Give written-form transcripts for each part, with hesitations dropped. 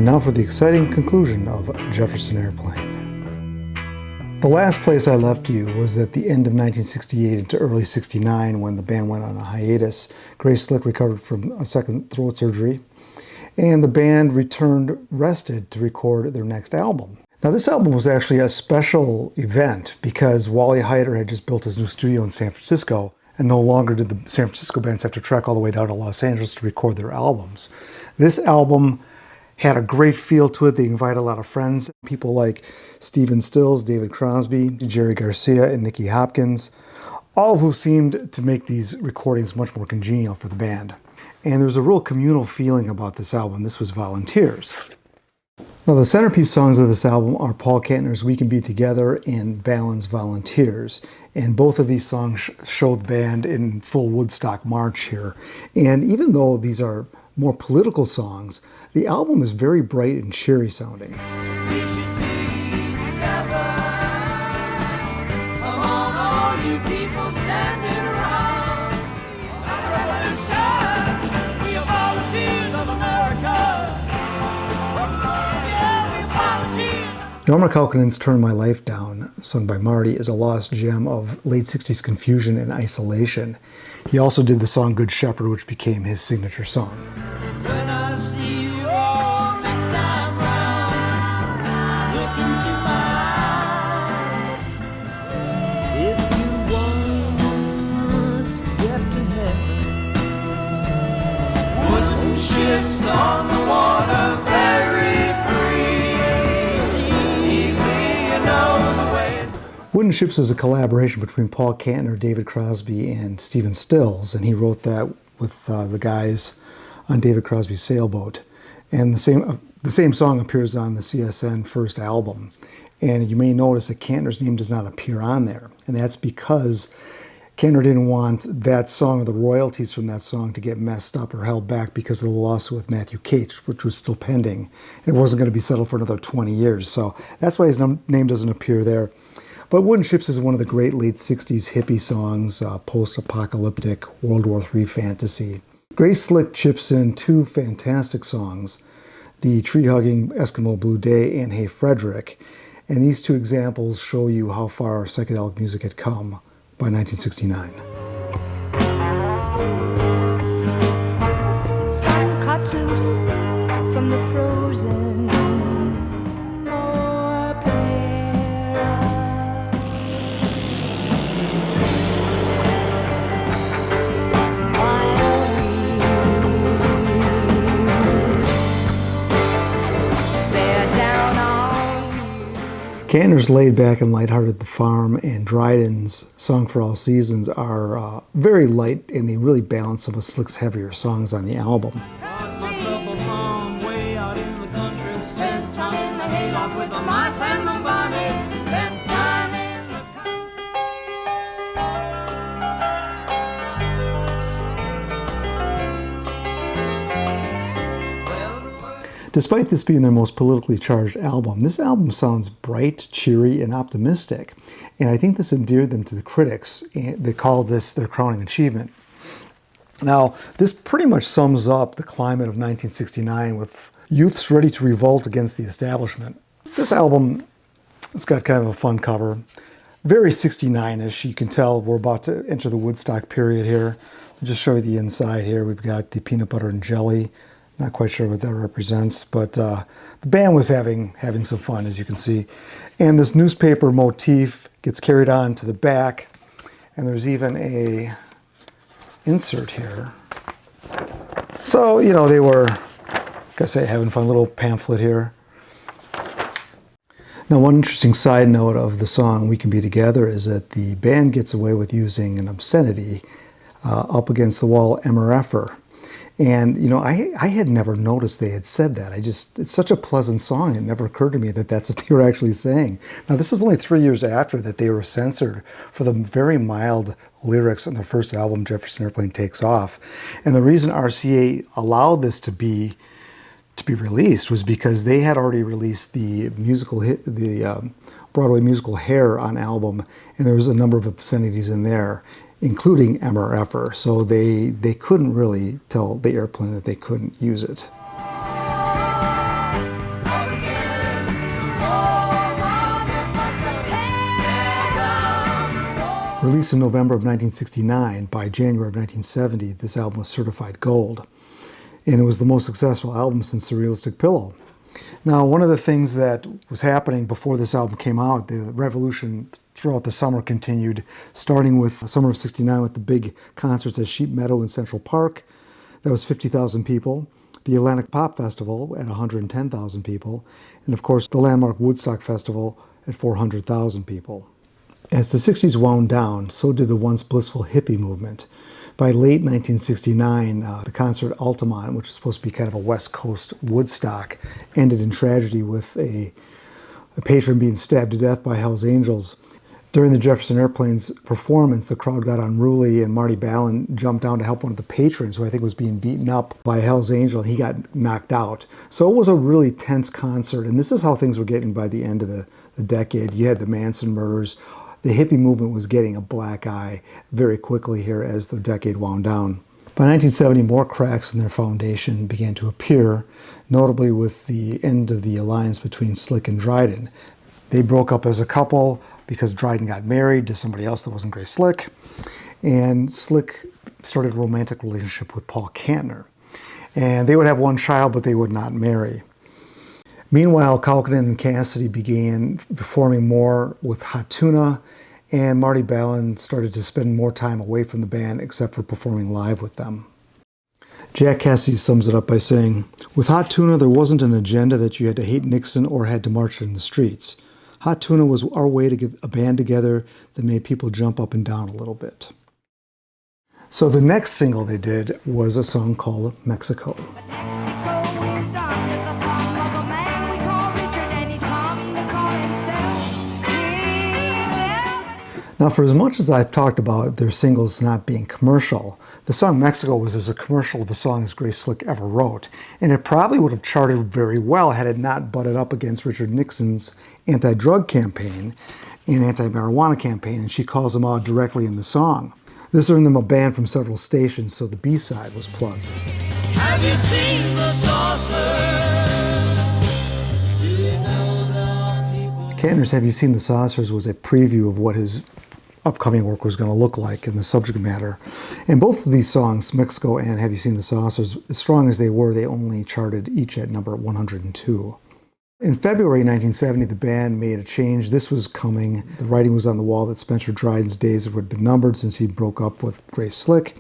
And now for the exciting conclusion of Jefferson Airplane. The last place I left you was at the end of 1968 into early 69 when the band went on a hiatus. Grace Slick recovered from a second throat surgery, and the band returned rested to record their next album. Now this album was actually a special event because Wally Heider had just built his new studio in San Francisco, and no longer did the San Francisco bands have to trek all the way down to Los Angeles to record their albums. This album had a great feel to it. They invited a lot of friends, people like Stephen Stills, David Crosby, Jerry Garcia, and Nicky Hopkins, all of who seemed to make these recordings much more congenial for the band. And there was a real communal feeling about this album. This was Volunteers. Now the centerpiece songs of this album are Paul Kantner's We Can Be Together and Balin's Volunteers. And both of these songs show the band in full Woodstock march here. And even though these are more political songs, the album is very bright and cheery sounding. We should be together. Come on, all you people standing around. Revolution, we are volunteers of America. Yeah, we are volunteers. Norma Kaukonen's Turn My Life Down, sung by Marty, is a lost gem of late 60s confusion and isolation. He also did the song Good Shepherd, which became his signature song. When I see you all next time round, look into my eyes. If you want to get to heaven, wooden ships on the water, very free, easy, you know the way. Wooden Ships is a collaboration between Paul Kantner, David Crosby, and Stephen Stills, and he wrote that with the guys on David Crosby's sailboat. And the same song appears on the CSN first album. And you may notice that Kantner's name does not appear on there. And that's because Kantner didn't want that song or the royalties from that song to get messed up or held back because of the lawsuit with Matthew Cates, which was still pending. It wasn't going to be settled for another 20 years. So that's why his name doesn't appear there. But Wooden Ships is one of the great late 60s hippie songs, post-apocalyptic World War III fantasy. Grace Slick chips in two fantastic songs, the tree-hugging Eskimo Blue Day and Hey Frederick, and these two examples show you how far psychedelic music had come by 1969. Sun cuts loose from the frozen Kantner's Laid Back and Lighthearted The Farm and Dryden's Song for All Seasons are very light, and they really balance some of Slick's heavier songs on the album. Got myself a farm way out in the country. Spent time in the hayloft with the mice and the bunnies. Spent time in the Despite this being their most politically charged album, this album sounds bright, cheery, and optimistic. And I think this endeared them to the critics, and they called this their crowning achievement. Now, this pretty much sums up the climate of 1969 with youths ready to revolt against the establishment. This album, it's got kind of a fun cover. Very 69-ish. You can tell we're about to enter the Woodstock period here. I'll just show you the inside here. We've got the peanut butter and jelly. Not quite sure what that represents, but the band was having some fun, as you can see. And this newspaper motif gets carried on to the back, and there's even a insert here. So, you know, they were, like I say, having fun. Little pamphlet here. Now, one interesting side note of the song We Can Be Together is that the band gets away with using an obscenity, Up Against the Wall, MRFer. And, you know, I had never noticed they had said that. It's such a pleasant song. It never occurred to me that that's what they were actually saying. Now, this is only 3 years after that they were censored for the very mild lyrics on their first album, Jefferson Airplane Takes Off. And the reason RCA allowed this to be released was because they had already released the musical hit, the Broadway musical Hair on album, and there was a number of obscenities in there, including MRFer, so they couldn't really tell the airplane that they couldn't use it. Released in November of 1969, by January of 1970, this album was certified gold. And it was the most successful album since Surrealistic Pillow. Now, one of the things that was happening before this album came out, the revolution throughout the summer continued, starting with summer of '69 with the big concerts at Sheep Meadow in Central Park. That was 50,000 people. The Atlantic Pop Festival at 110,000 people. And of course, the landmark Woodstock Festival at 400,000 people. As the 60s wound down, so did the once blissful hippie movement. By late 1969, the concert Altamont, which was supposed to be kind of a West Coast Woodstock, ended in tragedy with a patron being stabbed to death by Hell's Angels. During the Jefferson Airplane's performance, the crowd got unruly and Marty Balin jumped down to help one of the patrons, who I think was being beaten up by Hell's Angel, and he got knocked out. So it was a really tense concert, and this is how things were getting by the end of the decade. You had the Manson murders. The hippie movement was getting a black eye very quickly here as the decade wound down. By 1970, more cracks in their foundation began to appear, notably with the end of the alliance between Slick and Dryden. They broke up as a couple because Dryden got married to somebody else that wasn't Grace Slick, and Slick started a romantic relationship with Paul Kantner. And they would have one child, but they would not marry. Meanwhile, Kaukonen and Cassidy began performing more with Hot Tuna, and Marty Balin started to spend more time away from the band except for performing live with them. Jack Cassidy sums it up by saying, "With Hot Tuna, there wasn't an agenda that you had to hate Nixon or had to march in the streets. Hot Tuna was our way to get a band together that made people jump up and down a little bit." So the next single they did was a song called Mexico. Now, for as much as I've talked about their singles not being commercial, the song Mexico was as a commercial of a song as Grace Slick ever wrote, and it probably would have charted very well had it not butted up against Richard Nixon's anti-drug campaign and anti-marijuana campaign, and she calls him out directly in the song. This earned them a ban from several stations, so the B-side was plugged. Have you seen the saucer? Do you know the people? Kantner's Have You Seen the Saucers was a preview of what his upcoming work was going to look like in the subject matter. And both of these songs, Mexico and Have You Seen the Saucers, as strong as they were, they only charted each at number 102. In February 1970, the band made a change. This was coming. The writing was on the wall that Spencer Dryden's days had been numbered since he broke up with Grace Slick.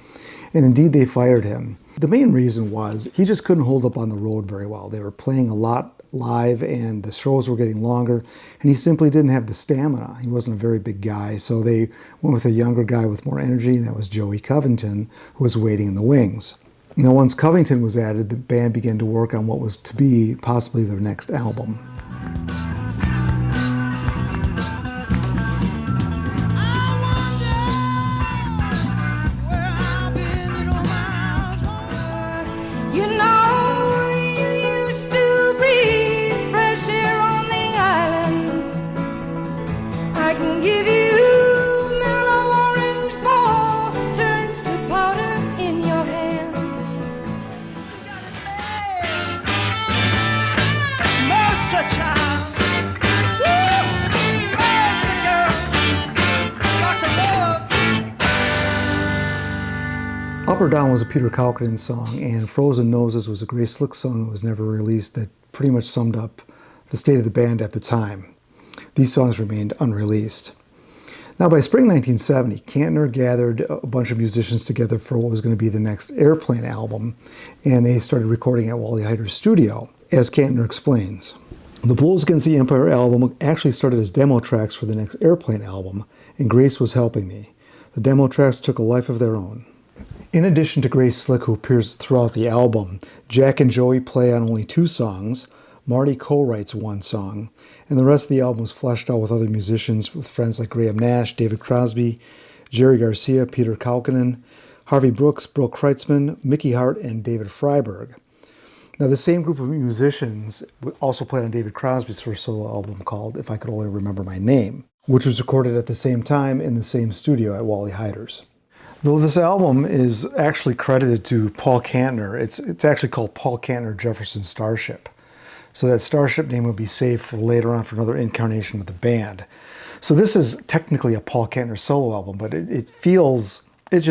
And indeed, they fired him. The main reason was he just couldn't hold up on the road very well. They were playing a lot live and the shows were getting longer, and he simply didn't have the stamina. He wasn't a very big guy, so they went with a younger guy with more energy, and that was Joey Covington, who was waiting in the wings. Now, once Covington was added, the band began to work on what was to be possibly their next album. You know, you used to breathe fresh air on the island. I can give you mellow orange ball, turns to powder in your hand. Mercy, child. Woo! Mercy, girl. Got to love. Up or Down was a Peter Kaukonen song, and Frozen Noses was a Grace Slick song that was never released that pretty much summed up the state of the band at the time. These songs remained unreleased. Now, by spring 1970, Kantner gathered a bunch of musicians together for what was going to be the next Airplane album, and they started recording at Wally Heider's studio, as Kantner explains. The Blows Against the Empire album actually started as demo tracks for the next Airplane album, and Grace was helping me. The demo tracks took a life of their own. In addition to Grace Slick, who appears throughout the album, Jack and Joey play on only 2 songs, Marty co-writes 1 song, and the rest of the album was fleshed out with other musicians, with friends like Graham Nash, David Crosby, Jerry Garcia, Peter Kaukonen, Harvey Brooks, Brooke Kreitzman, Mickey Hart, and David Freiberg. Now, the same group of musicians also played on David Crosby's first solo album called If I Could Only Remember My Name, which was recorded at the same time in the same studio at Wally Heider's. Though this album is actually credited to Paul Kantner, it's actually called Paul Kantner Jefferson Starship. so that Starship name would be saved for later on for another incarnation of the band. So this is technically a Paul Kantner solo album, but it feels like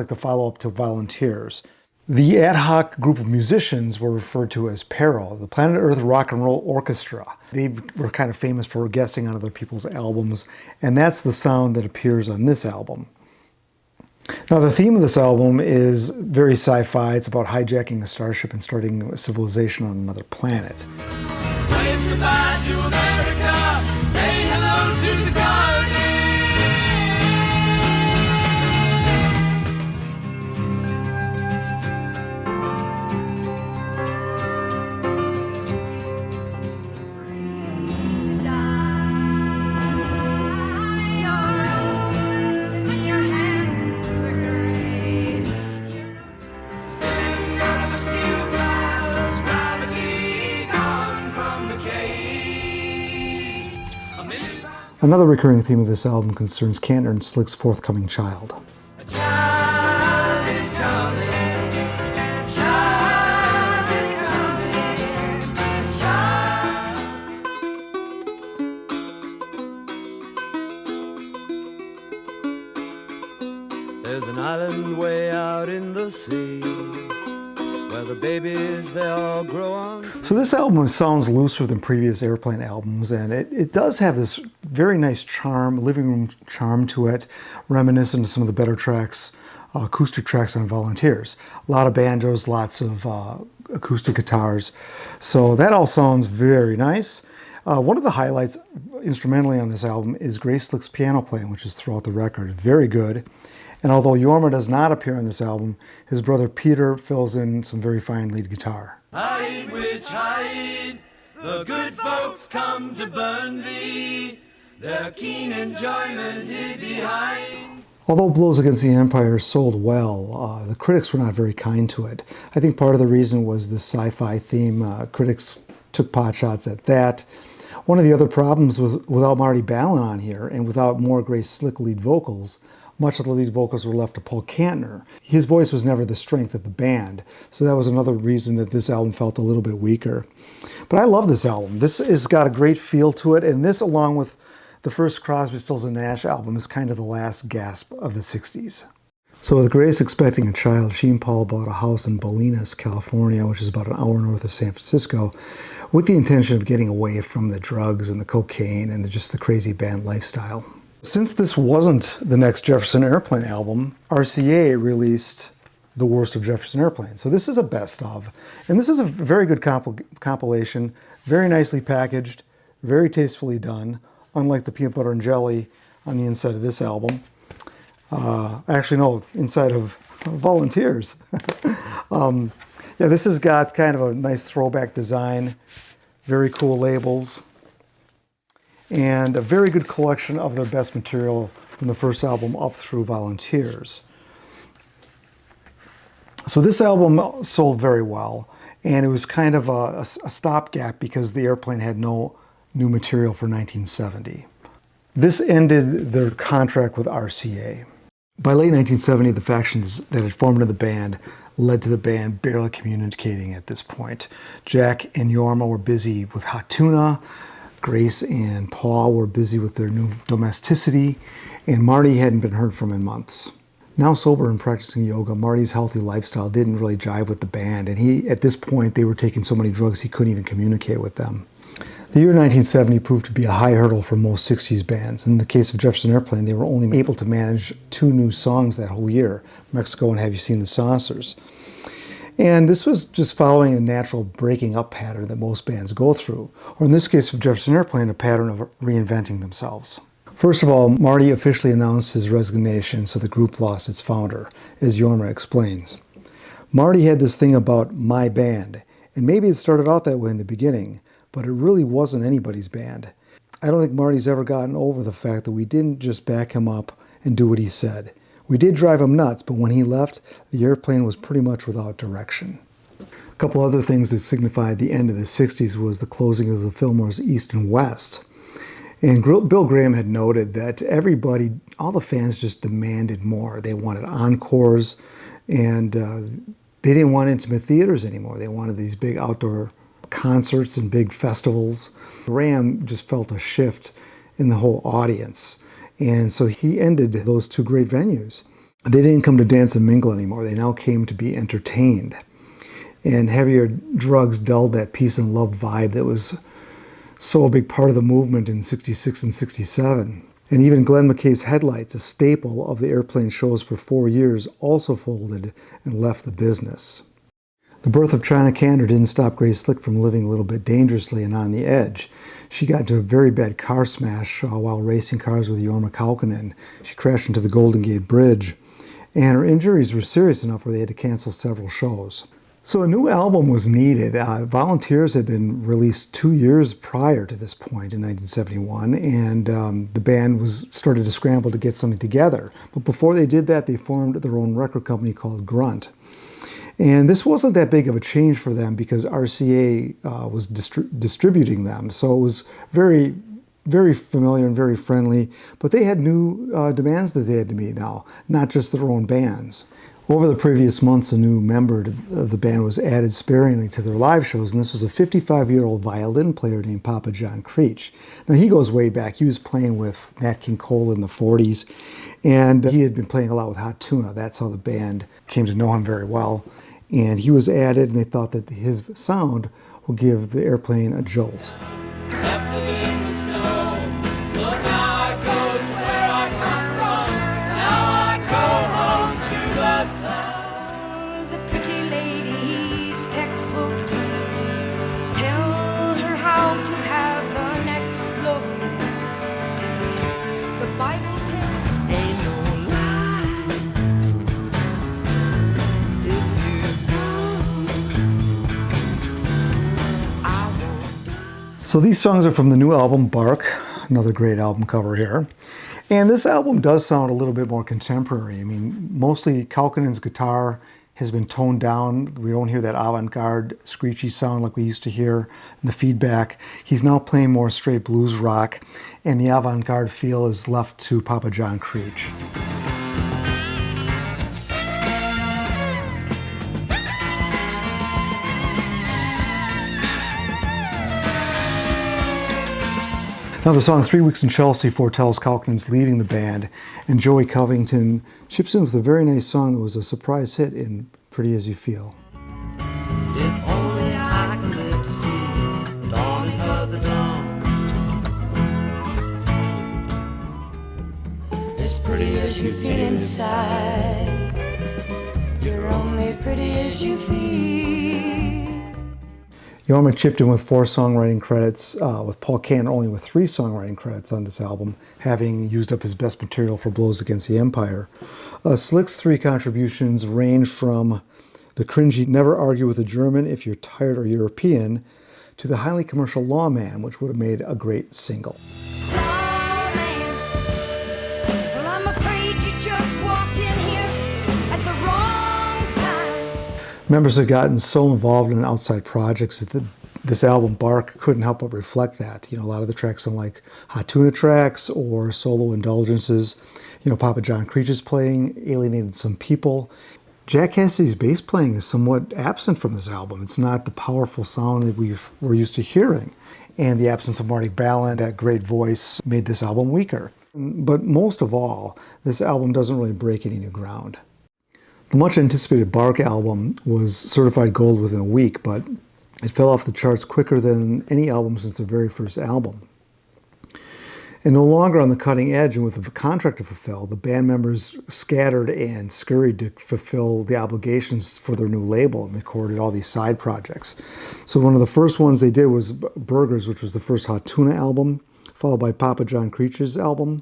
the follow-up to Volunteers. The ad hoc group of musicians were referred to as PARO, the Planet Earth Rock and Roll Orchestra. They were kind of famous for guesting on other people's albums, and that's the sound that appears on this album. Now, the theme of this album is very sci-fi. It's about hijacking a starship and starting a civilization on another planet. Wave goodbye to America, say hello to the garden. Another recurring theme of this album concerns Kantner and Slick's forthcoming child. A child is coming, child is coming, child. There's an island way out in the sea where the babies, they all grow on. So this album sounds looser than previous Airplane albums, and it does have this very nice charm, living room charm to it, reminiscent of some of the better tracks, acoustic tracks on Volunteers. A lot of banjos, lots of acoustic guitars. So that all sounds very nice. One of the highlights instrumentally on this album is Grace Slick's piano playing, which is throughout the record. Very good. And although Jorma does not appear on this album, his brother Peter fills in some very fine lead guitar. Hide, witch, hide, the good folks come to burn thee, their keen enjoyment hid behind. Although Blows Against the Empire sold well, the critics were not very kind to it. I think part of the reason was the sci-fi theme. Critics took pot shots at that. One of the other problems was without Marty Balin on here and without more Grace Slick lead vocals, much of the lead vocals were left to Paul Kantner. His voice was never the strength of the band, so that was another reason that this album felt a little bit weaker. But I love this album. This has got a great feel to it, and this, along with the first Crosby, Stills and Nash album, is kind of the last gasp of the 60s. So with Grace expecting a child, she and Paul bought a house in Bolinas, California, which is about an hour north of San Francisco, with the intention of getting away from the drugs and the cocaine and just the crazy band lifestyle. Since this wasn't the next Jefferson Airplane album, RCA released The Worst of Jefferson Airplane. So this is a best of. And this is a very good compilation, very nicely packaged, very tastefully done, unlike the peanut butter and jelly on the inside of this album. Actually, no, inside of Volunteers. Yeah, this has got kind of a nice throwback design, very cool labels, and a very good collection of their best material from the first album up through Volunteers. So this album sold very well, and it was kind of a stopgap because the Airplane had no new material for 1970. This ended their contract with RCA. By late 1970, the factions that had formed into the band led to the band barely communicating at this point. Jack and Jorma were busy with Hot Tuna, Grace and Paul were busy with their new domesticity, and Marty hadn't been heard from in months. Now sober and practicing yoga, Marty's healthy lifestyle didn't really jive with the band, and at this point, they were taking so many drugs he couldn't even communicate with them. The year 1970 proved to be a high hurdle for most 60s bands. In the case of Jefferson Airplane, they were only able to manage 2 new songs that whole year, Mexico and Have You Seen the Saucers? And this was just following a natural breaking up pattern that most bands go through, or in this case of Jefferson Airplane, a pattern of reinventing themselves. First of all, Marty officially announced his resignation, so the group lost its founder, as Jorma explains. Marty had this thing about my band, and maybe it started out that way in the beginning, but it really wasn't anybody's band. I don't think Marty's ever gotten over the fact that we didn't just back him up and do what he said. We did drive him nuts, but when he left, the Airplane was pretty much without direction. A couple other things that signified the end of the 60s was the closing of the Fillmore's East and West. And Bill Graham had noted that everybody, all the fans just demanded more. They wanted encores, and they didn't want intimate theaters anymore. They wanted these big outdoor concerts and big festivals. Graham just felt a shift in the whole audience. And so he ended those two great venues. They didn't come to dance and mingle anymore. They now came to be entertained. And heavier drugs dulled that peace and love vibe that was so a big part of the movement in 66 and 67. And even Glenn McKay's Headlights, a staple of the Airplane shows for 4 years, also folded and left the business. The birth of China Cantor didn't stop Grace Slick from living a little bit dangerously and on the edge. She got into a very bad car smash while racing cars with Jorma Kaukonen. She crashed into the Golden Gate Bridge, and her injuries were serious enough where they had to cancel several shows. So a new album was needed. Volunteers had been released 2 years prior to this point in 1971, and the band started to scramble to get something together. But before they did that, they formed their own record company called Grunt. And this wasn't that big of a change for them because RCA was distributing them. So it was very, very familiar and very friendly. But they had new demands that they had to meet now, not just their own bands. Over the previous months, a new member of the band was added sparingly to their live shows, and this was a 55-year-old violin player named Papa John Creech. Now, he goes way back. He was playing with Nat King Cole in the 40s, and he had been playing a lot with Hot Tuna. That's how the band came to know him very well. And he was added, and they thought that his sound would give the Airplane a jolt. Left it in the snow, so now I go to where I come from. Now I go home to the sun. The pretty lady's textbooks tell her how to have the next look. The Bible tells Ain't no lie. If you go, I won't. So these songs are from the new album, Bark, another great album cover here. And this album does sound a little bit more contemporary. I mean, mostly Kaukonen's guitar has been toned down. We don't hear that avant-garde, screechy sound like we used to hear in the feedback. He's now playing more straight blues rock, and the avant-garde feel is left to Papa John Creech. Now the song 3 Weeks in Chelsea foretells Kaukonen's leaving the band, and Joey Covington chips in with a very nice song that was a surprise hit in Pretty As You Feel. If only I could live to see the dawning of the dawn. As pretty as you feel inside, you're only pretty as you feel. Jorma chipped in with 4 songwriting credits, with Paul Cantor only with 3 songwriting credits on this album, having used up his best material for Blows Against the Empire. Slick's 3 contributions range from the cringy Never Argue with a German If You're Tired or European to the highly commercial Lawman, which would have made a great single. Well, I'm afraid you just walked in here at the wrong time. Members have gotten so involved in outside projects that this album, Bark, couldn't help but reflect that. You know, a lot of the tracks sound like Hot Tuna tracks or solo indulgences. You know, Papa John Creech's playing alienated some people. Jack Cassidy's bass playing is somewhat absent from this album. It's not the powerful sound that we're used to hearing. And the absence of Marty Balin, that great voice, made this album weaker. But most of all, this album doesn't really break any new ground. The much anticipated Bark album was certified gold within a week, but it fell off the charts quicker than any album since the very first album. And no longer on the cutting edge and with a contract to fulfill, the band members scattered and scurried to fulfill the obligations for their new label and recorded all these side projects. So one of the first ones they did was Burgers, which was the first Hot Tuna album, followed by Papa John Creech's album.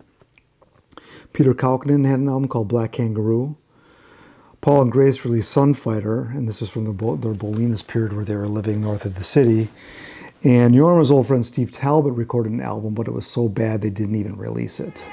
Peter Kaukonen had an album called Black Kangaroo. Paul and Grace released Sunfighter, and this was from their Bolinas period where they were living north of the city. And Jorma's old friend Steve Talbot recorded an album, but it was so bad they didn't even release it.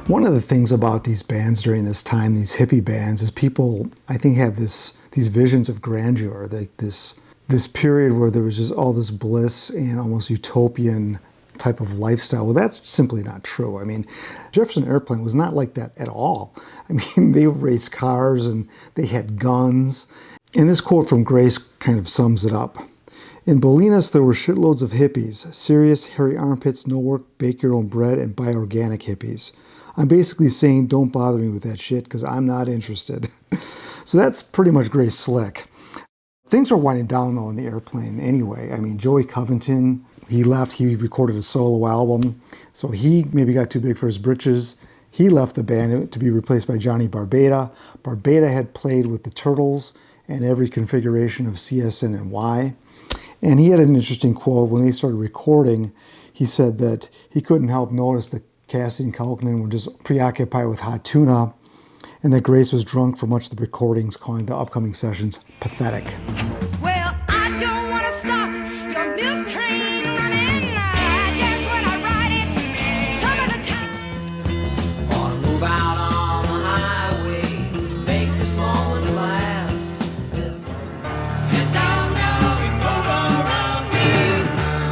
One of the things about these bands during this time, these hippie bands, is people, I think, have these visions of grandeur, this this period where there was just all this bliss and almost utopian type of lifestyle. Well, that's simply not true. I mean, Jefferson Airplane was not like that at all. I mean, they raced cars and they had guns. And this quote from Grace kind of sums it up. In Bolinas, there were shitloads of hippies, serious, hairy armpits, no work, bake your own bread, and buy organic hippies. I'm basically saying don't bother me with that shit because I'm not interested. So that's pretty much Grace Slick. Things were winding down, though, in the Airplane anyway. I mean, Joey Covington, he left. He recorded a solo album. So he maybe got too big for his britches. He left the band to be replaced by Johnny Barbeta. Barbeta had played with the Turtles and every configuration of CSN&Y. And he had an interesting quote. When they started recording, he said that he couldn't help notice that Cassidy and Kalkinen were just preoccupied with hot tuna, and that Grace was drunk for much of the recordings, calling the upcoming sessions pathetic. Well, I don't want to stop your milk train running. Just when I ride it, some of the time. Wanna move out on the highway, make this moment last. Get down now and go around me.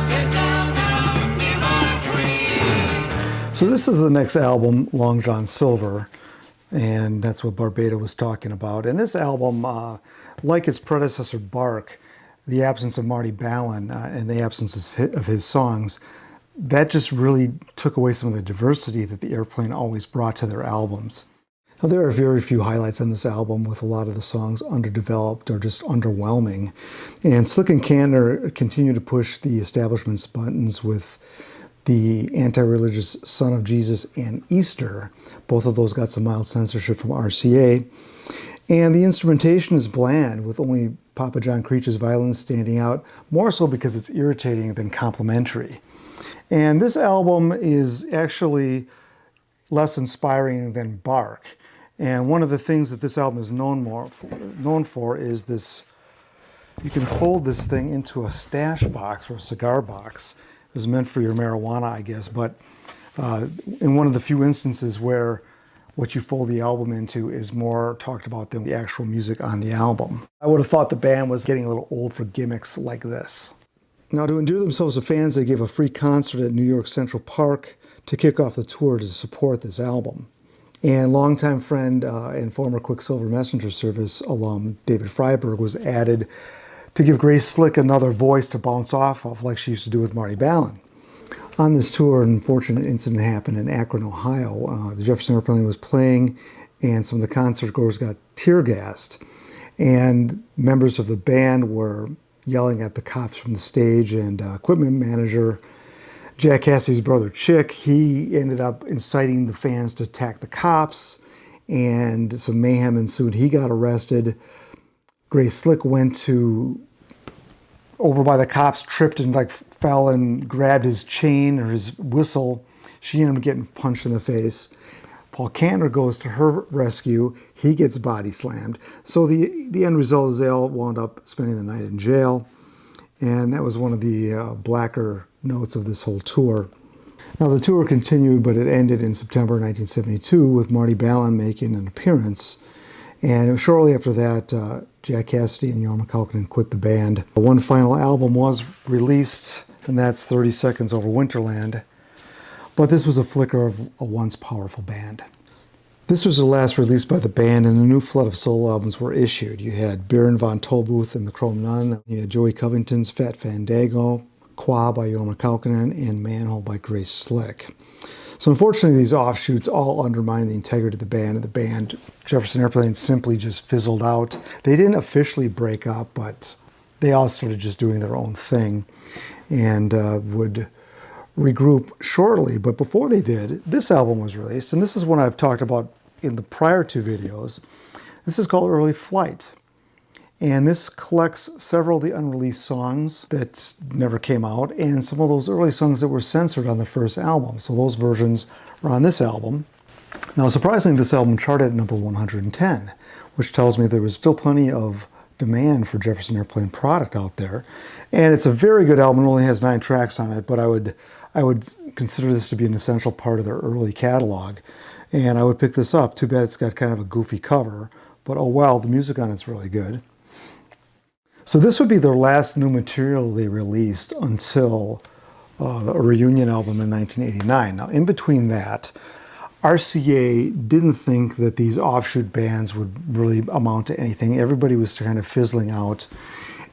Get down now and be my queen. So this is the next album, Long John Silver, and that's what Barbeta was talking about. And this album, like its predecessor Bark, the absence of Marty Balin and the absence of his songs, that just really took away some of the diversity that the Airplane always brought to their albums. Now, there are very few highlights on this album, with a lot of the songs underdeveloped or just underwhelming. And Slick and Cantner continue to push the establishment's buttons with the anti-religious Son of Jesus and Easter. Both of those got some mild censorship from RCA. And the instrumentation is bland, with only Papa John Creech's violin standing out, more so because it's irritating than complimentary. And this album is actually less inspiring than Bark. And one of the things that this album is known for is this: you can fold this thing into a stash box or a cigar box. It was meant for your marijuana, I guess, but in one of the few instances where what you fold the album into is more talked about than the actual music on the album. I would have thought the band was getting a little old for gimmicks like this. Now, to endear themselves to fans, they gave a free concert at New York Central Park to kick off the tour to support this album. And longtime friend and former Quicksilver Messenger Service alum David Freiberg was added to give Grace Slick another voice to bounce off of, like she used to do with Marty Balin. On this tour, an unfortunate incident happened in Akron, Ohio. The Jefferson Airplane was playing, and some of the concert goers got tear gassed. And members of the band were yelling at the cops from the stage, and equipment manager Jack Cassidy's brother Chick, he ended up inciting the fans to attack the cops, and some mayhem ensued. He got arrested. Grace Slick went over by the cops, tripped and fell and grabbed his chain or his whistle. She ended up getting punched in the face. Paul Kantner goes to her rescue. He gets body slammed. So the end result is they all wound up spending the night in jail. And that was one of the blacker notes of this whole tour. Now, the tour continued, but it ended in September 1972 with Marty Balin making an appearance. And shortly after that, Jack Cassidy and Jorma Kaukonen quit the band. One final album was released, and that's 30 Seconds Over Winterland. But this was a flicker of a once powerful band. This was the last release by the band, and a new flood of solo albums were issued. You had Baron von Tolbooth and the Chrome Nun. You had Joey Covington's Fat Fandango, Qua by Jorma Kaukonen, and Manhole by Grace Slick. So unfortunately, these offshoots all undermined the integrity of the band, and the band, Jefferson Airplane, simply just fizzled out. They didn't officially break up, but they all started just doing their own thing and would regroup shortly. But before they did, this album was released, and this is one I've talked about in the prior two videos. This is called Early Flight. And this collects several of the unreleased songs that never came out, and some of those early songs that were censored on the first album. So those versions are on this album. Now, surprisingly, this album charted at number 110, which tells me there was still plenty of demand for Jefferson Airplane product out there. And it's a very good album. It only has 9 tracks on it, but I would consider this to be an essential part of their early catalog. And I would pick this up. Too bad it's got kind of a goofy cover, but oh well, the music on it's really good. So this would be their last new material they released until a reunion album in 1989. Now, in between that, RCA didn't think that these offshoot bands would really amount to anything. Everybody was kind of fizzling out,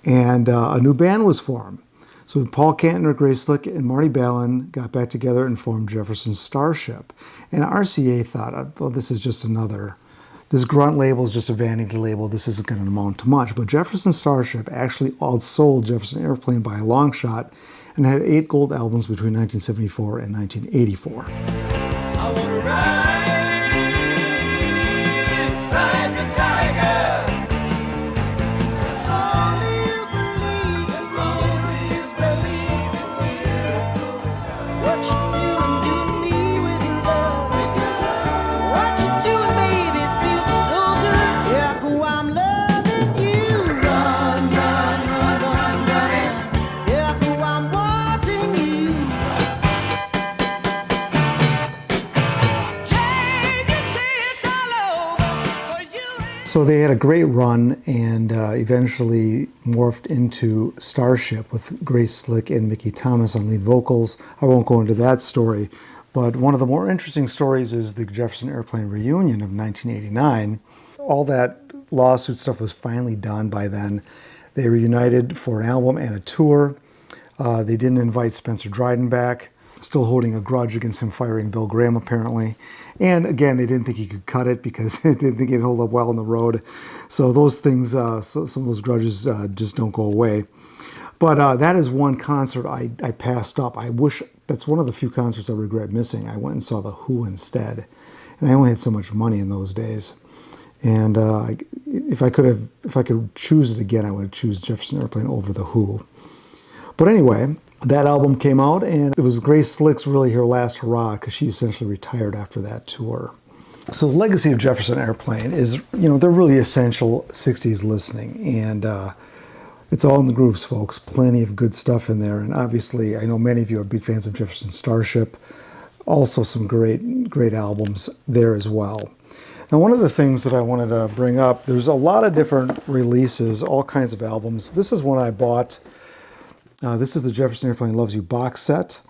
and a new band was formed. So Paul Kantner, Grace Slick, and Marty Balin got back together and formed Jefferson Starship. And RCA thought, well, this grunt label is just a vanity label. This isn't going to amount to much. But Jefferson Starship actually outsold Jefferson Airplane by a long shot and had 8 gold albums between 1974 and 1984. I wanna ride the tiger. Only you believe, only you believe in miracles. What you doing me with your love? What you doing, baby? It feels so good. Yeah, go, I'm loving you. Run, run, run, run, run. Yeah, go, I'm watching you. So they had a great run and eventually morphed into Starship with Grace Slick and Mickey Thomas on lead vocals. I won't go into that story, but one of the more interesting stories is the Jefferson Airplane reunion of 1989. All that lawsuit stuff was finally done by then. They reunited for an album and a tour. They didn't invite Spencer Dryden back, still holding a grudge against him firing Bill Graham apparently. And again, they didn't think he could cut it because they didn't think he'd hold up well on the road. So those things, some of those grudges just don't go away. But that is one concert I passed up. I wish, that's one of the few concerts I regret missing. I went and saw The Who instead. And I only had so much money in those days. And if I could choose it again, I would choose Jefferson Airplane over The Who. But anyway, that album came out, and it was Grace Slick's really her last hurrah because she essentially retired after that tour. So the legacy of Jefferson Airplane is, they're really essential 60s listening, and it's all in the grooves, folks. Plenty of good stuff in there, and obviously I know many of you are big fans of Jefferson Starship. Also some great albums there as well. Now, one of the things that I wanted to bring up, there's a lot of different releases, all kinds of albums. This is one I bought. This is the Jefferson Airplane Loves You box set.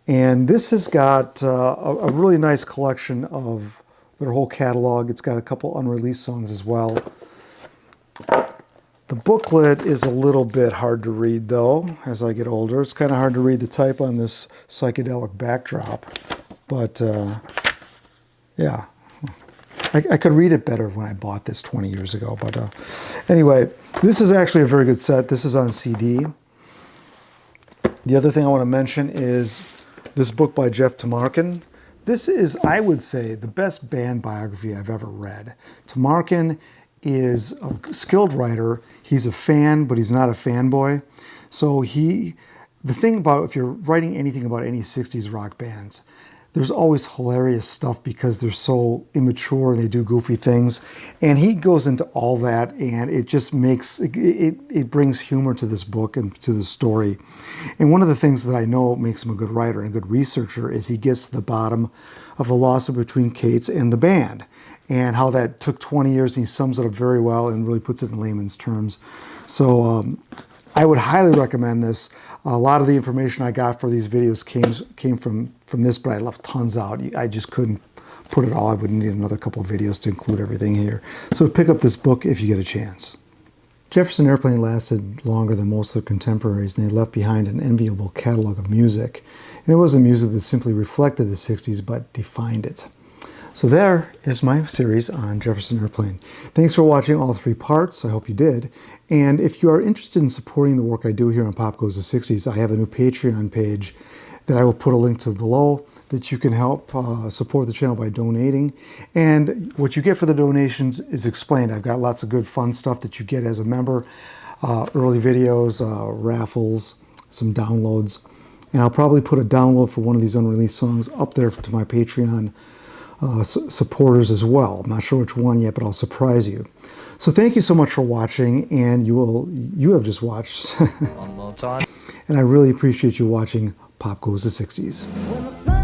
And this has got a really nice collection of their whole catalog. It's got a couple unreleased songs as well. The booklet is a little bit hard to read, though, as I get older. It's kind of hard to read the type on this psychedelic backdrop. But, yeah. I could read it better when I bought this 20 years ago. But anyway, this is actually a very good set. This is on CD. The other thing I want to mention is this book by Jeff Tamarkin. This is, I would say, the best band biography I've ever read. Tamarkin is a skilled writer. He's a fan, but he's not a fanboy. So the thing about, if you're writing anything about any 60s rock bands, there's always hilarious stuff because they're so immature and they do goofy things. And he goes into all that, and it just makes, it brings humor to this book and to the story. And one of the things that I know makes him a good writer and a good researcher is he gets to the bottom of the lawsuit between Cates and the band and how that took 20 years, and he sums it up very well and really puts it in layman's terms. So I would highly recommend this. A lot of the information I got for these videos came from this, but I left tons out. I just couldn't put it all. I would need another couple of videos to include everything here. So pick up this book if you get a chance. Jefferson Airplane lasted longer than most of their contemporaries, and they left behind an enviable catalog of music. And it wasn't music that simply reflected the 60s, but defined it. So there is my series on Jefferson Airplane. Thanks for watching all 3 parts. I hope you did. And if you are interested in supporting the work I do here on Pop Goes the 60s, I have a new Patreon page that I will put a link to below that you can help support the channel by donating. And what you get for the donations is explained. I've got lots of good fun stuff that you get as a member. Early videos, raffles, some downloads. And I'll probably put a download for one of these unreleased songs up there to my Patreon supporters as well. I'm not sure which one yet, but I'll surprise you. So thank you so much for watching, and you have just watched. One more time. And I really appreciate you watching Pop Goes the 60s. When the sun